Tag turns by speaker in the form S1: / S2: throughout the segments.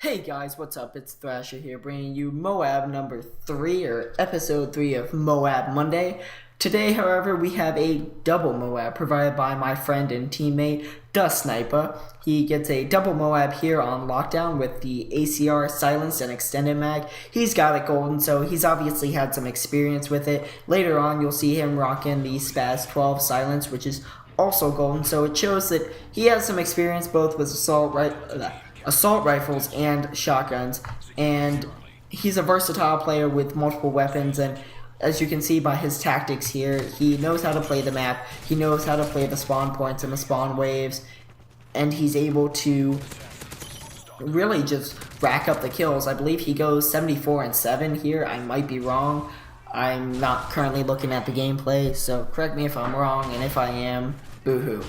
S1: Hey guys, what's up? It's Thrasher here, bringing you MOAB number 3, or episode 3 of MOAB Monday. Today, however, we have a double MOAB provided by my friend and teammate, Dust Sniper. He gets a double MOAB here on Lockdown with the ACR silenced and extended mag. He's got it golden, so he's obviously had some experience with it. Later on, you'll see him rocking the Spaz 12 silence, which is also golden, so it shows that he has some experience both with assault rifles and shotguns, and he's a versatile player with multiple weapons. And as you can see by his tactics here, he knows how to play the map, he knows how to play the spawn points and the spawn waves, and he's able to really just rack up the kills. I believe he goes 74-7 here. I might be wrong. I'm not currently looking at the gameplay, so correct me if I'm wrong, and if I am, boo-hoo.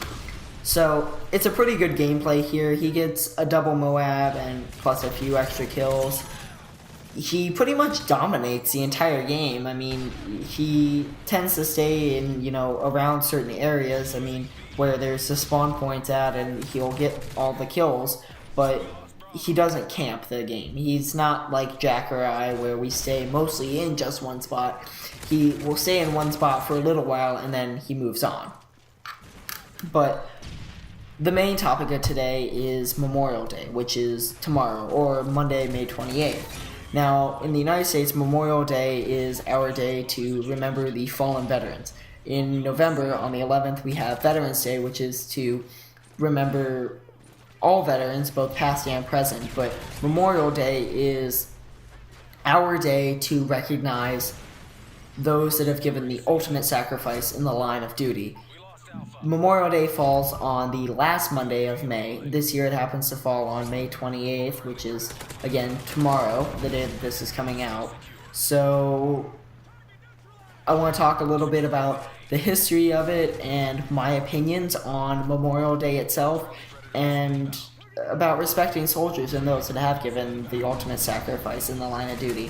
S1: So it's a pretty good gameplay here. He gets a double MOAB and plus a few extra kills. He pretty much dominates the entire game. I mean, he tends to stay in, around certain areas. I mean, where there's the spawn points at, and he'll get all the kills, but he doesn't camp the game. He's not like Jack or I, where we stay mostly in just one spot. He will stay in one spot for a little while, and then he moves on. But the main topic of today is Memorial Day, which is tomorrow, or Monday, May 28th. Now, in the United States, Memorial Day is our day to remember the fallen veterans. In November, on the 11th, we have Veterans Day, which is to remember all veterans, both past and present. But Memorial Day is our day to recognize those that have given the ultimate sacrifice in the line of duty. Memorial Day falls on the last Monday of May. This year it happens to fall on May 28th, which is, again, tomorrow, the day that this is coming out. So I want to talk a little bit about the history of it and my opinions on Memorial Day itself, and about respecting soldiers and those that have given the ultimate sacrifice in the line of duty.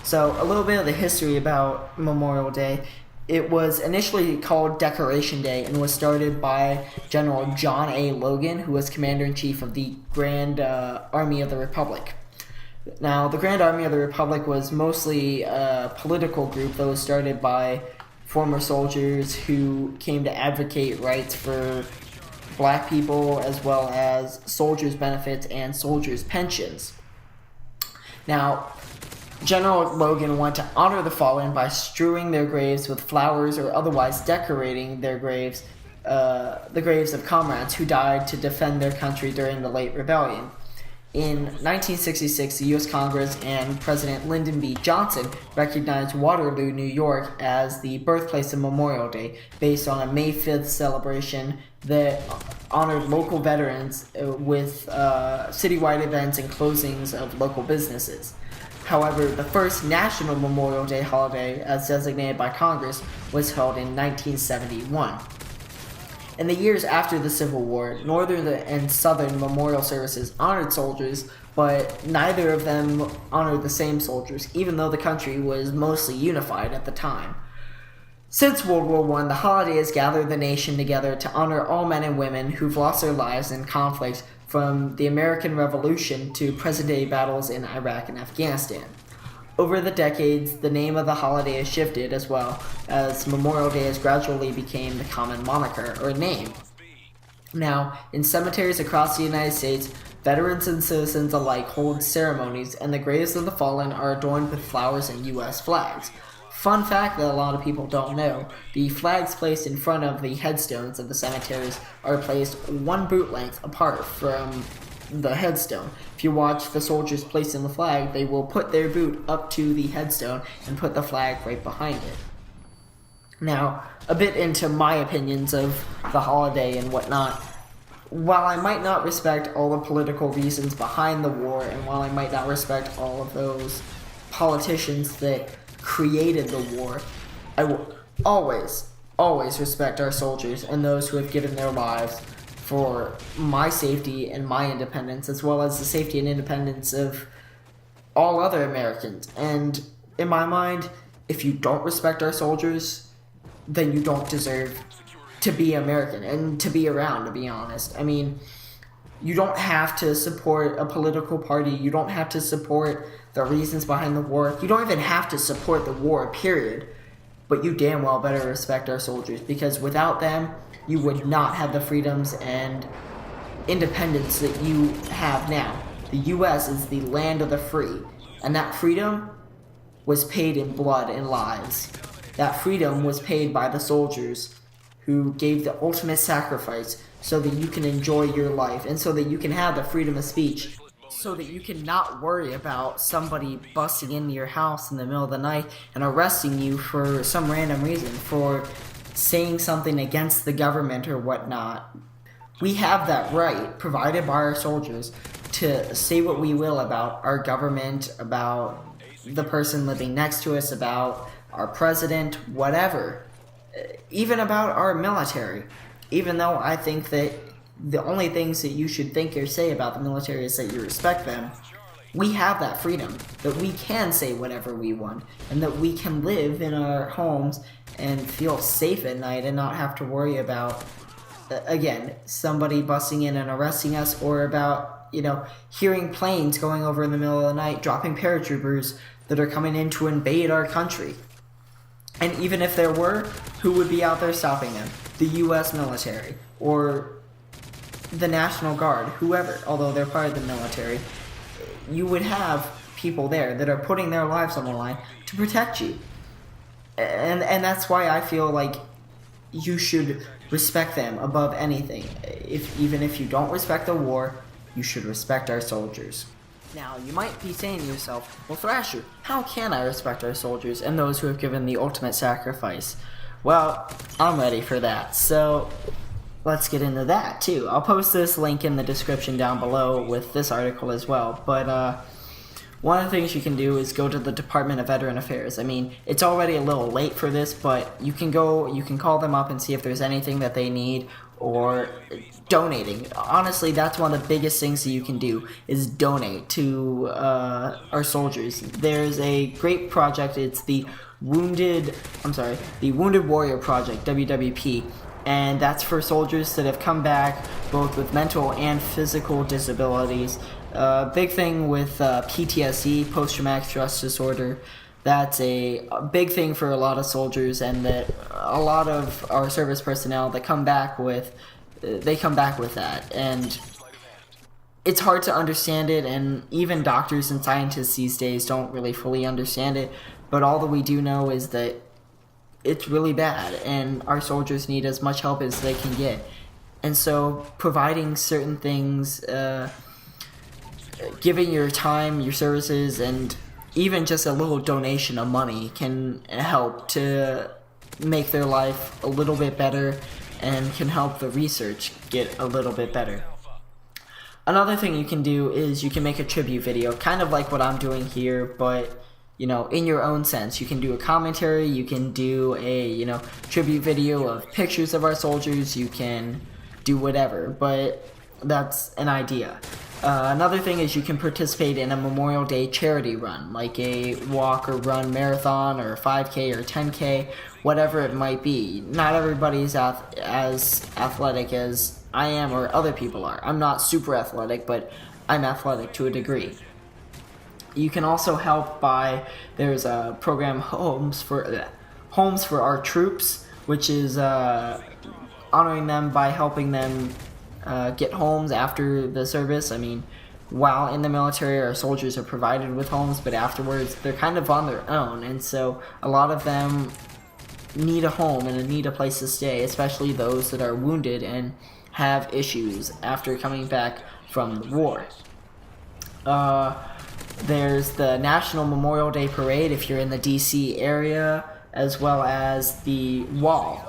S1: So a little bit of the history about Memorial Day. It was initially called Decoration Day and was started by General John A. Logan, who was Commander-in-Chief of the Grand Army of the Republic. Now, the Grand Army of the Republic was mostly a political group that was started by former soldiers who came to advocate rights for black people, as well as soldiers' benefits and soldiers' pensions. Now, General Logan wanted to honor the fallen by strewing their graves with flowers or otherwise decorating their graves, the graves of comrades who died to defend their country during the late rebellion. In 1966, the U.S. Congress and President Lyndon B. Johnson recognized Waterloo, New York as the birthplace of Memorial Day, based on a May 5th celebration that honored local veterans with citywide events and closings of local businesses. However, the first National Memorial Day holiday, as designated by Congress, was held in 1971. In the years after the Civil War, Northern and Southern memorial services honored soldiers, but neither of them honored the same soldiers, even though the country was mostly unified at the time. Since World War I, the holiday has gathered the nation together to honor all men and women who've lost their lives in conflict, from the American Revolution to present-day battles in Iraq and Afghanistan. Over the decades, the name of the holiday has shifted, as well as Memorial Day has gradually become the common moniker or name. Now, in cemeteries across the United States, veterans and citizens alike hold ceremonies, and the graves of the fallen are adorned with flowers and U.S. flags. Fun fact that a lot of people don't know, the flags placed in front of the headstones of the cemeteries are placed one boot length apart from the headstone. If you watch the soldiers placing the flag, they will put their boot up to the headstone and put the flag right behind it. Now, a bit into my opinions of the holiday and whatnot. While I might not respect all the political reasons behind the war, and while I might not respect all of those politicians that created the war, I will always respect our soldiers and those who have given their lives for my safety and my independence, as well as the safety and independence of all other Americans. And in my mind, if you don't respect our soldiers, then you don't deserve to be American and to be around, to be honest. I mean, You don't have to support a political party. You don't have to support the reasons behind the war. You don't even have to support the war, period. But you damn well better respect our soldiers, because without them, you would not have the freedoms and independence that you have now. The U.S. is the land of the free, and that freedom was paid in blood and lives. That freedom was paid by the soldiers who gave the ultimate sacrifice so that you can enjoy your life and so that you can have the freedom of speech, so that you can not worry about somebody busting into your house in the middle of the night and arresting you for some random reason, for saying something against the government or whatnot. We have that right, provided by our soldiers, to say what we will about our government, about the person living next to us, about our president, whatever. Even about our military. Even though I think that the only things that you should think or say about the military is that you respect them, we have that freedom, that we can say whatever we want, and that we can live in our homes and feel safe at night and not have to worry about, again, somebody busting in and arresting us, or about, hearing planes going over in the middle of the night, dropping paratroopers that are coming in to invade our country. And even if there were, who would be out there stopping them? The U.S. military, or the National Guard, whoever, although they're part of the military. You would have people there that are putting their lives on the line to protect you. And that's why I feel like you should respect them above anything. Even if you don't respect the war, you should respect our soldiers. Now, you might be saying to yourself, well, Thrasher, how can I respect our soldiers and those who have given the ultimate sacrifice? Well, I'm ready for that, so let's get into that, too. I'll post this link in the description down below with this article as well, but one of the things you can do is go to the Department of Veteran Affairs. I mean, it's already a little late for this, but you can call them up and see if there's anything that they need, or donating. Honestly, that's one of the biggest things that you can do, is donate to our soldiers. There's a great project. It's the Wounded Warrior Project, WWP, and that's for soldiers that have come back both with mental and physical disabilities. Big thing with PTSD, post-traumatic stress disorder. That's a big thing for a lot of soldiers, and that a lot of our service personnel that come back with that, and it's hard to understand it, and even doctors and scientists these days don't really fully understand it, but all that we do know is that it's really bad, and our soldiers need as much help as they can get. And so providing certain things, giving your time, your services, and even just a little donation of money can help to make their life a little bit better, and can help the research get a little bit better. Another thing you can do is you can make a tribute video, kind of like what I'm doing here, but in your own sense. You can do a commentary, you can do a tribute video of pictures of our soldiers, you can do whatever, but that's an idea. Another thing is you can participate in a Memorial Day charity run, like a walk or run marathon or 5K or 10K, whatever it might be. Not everybody's as athletic as I am or other people are. I'm not super athletic, but I'm athletic to a degree. You can also help by, there's a program, Homes for Our Troops, which is honoring them by helping them get homes after the service. I mean, while in the military, our soldiers are provided with homes, but afterwards they're kind of on their own, and so a lot of them need a home and need a place to stay, especially those that are wounded and have issues after coming back from the war. There's the National Memorial Day Parade if you're in the DC area, as well as the wall,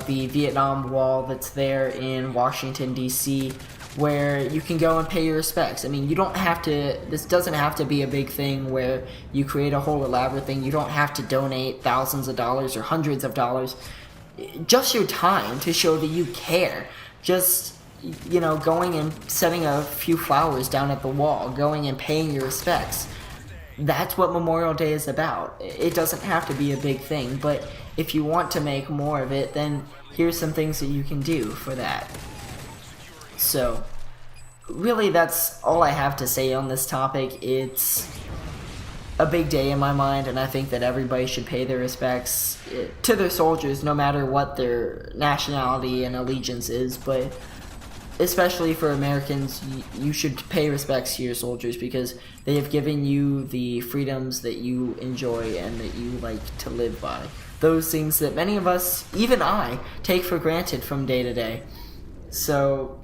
S1: the Vietnam Wall that's there in Washington, D.C., where you can go and pay your respects. I mean, you don't have to, this doesn't have to be a big thing where you create a whole elaborate thing. You don't have to donate thousands of dollars or hundreds of dollars. Just your time to show that you care. Just, going and setting a few flowers down at the wall, going and paying your respects. That's what Memorial Day is about. It doesn't have to be a big thing, but if you want to make more of it, then here's some things that you can do for that. So, really, that's all I have to say on this topic. It's a big day in my mind, and I think that everybody should pay their respects to their soldiers, no matter what their nationality and allegiance is. But especially for Americans, you should pay respects to your soldiers because they have given you the freedoms that you enjoy and that you like to live by. Those things that many of us, even I, take for granted from day to day. So,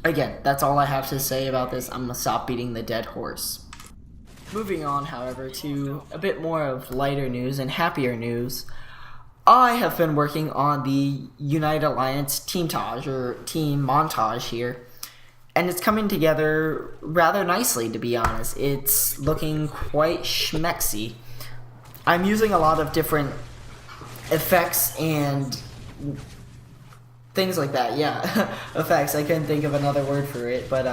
S1: again, that's all I have to say about this. I'm going to stop beating the dead horse. Moving on, however, to a bit more of lighter news and happier news. I have been working on the United Alliance teamtage, or team montage here, and it's coming together rather nicely, to be honest. It's looking quite schmexy. I'm using a lot of different effects and things like that, yeah. Effects, I couldn't think of another word for it, but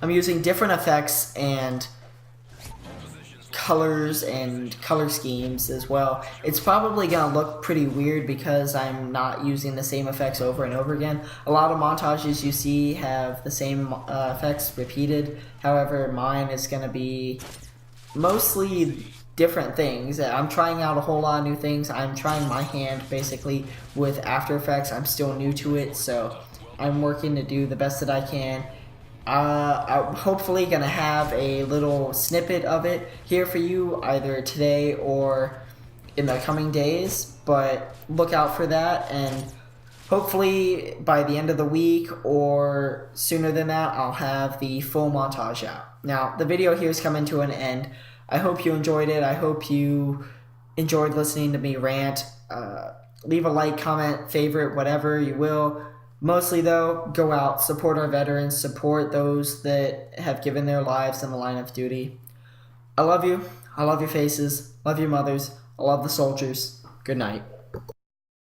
S1: I'm using different effects and colors and color schemes as well. It's probably gonna look pretty weird because I'm not using the same effects over and over again. A lot of montages you see have the same effects repeated. However, mine is gonna be mostly different things. I'm trying out a whole lot of new things. I'm trying my hand basically with After Effects. I'm still new to it, so I'm working to do the best that I can. I'm hopefully gonna have a little snippet of it here for you either today or in the coming days, but look out for that, and hopefully by the end of the week or sooner than that I'll have the full montage out. Now the video here is coming to an end. I hope you enjoyed it. I hope you enjoyed listening to me rant. Leave a like, comment, favorite, whatever you will. Mostly, though, go out, support our veterans, support those that have given their lives in the line of duty. I love you. I love your faces. Love your mothers. I love the soldiers. Good night.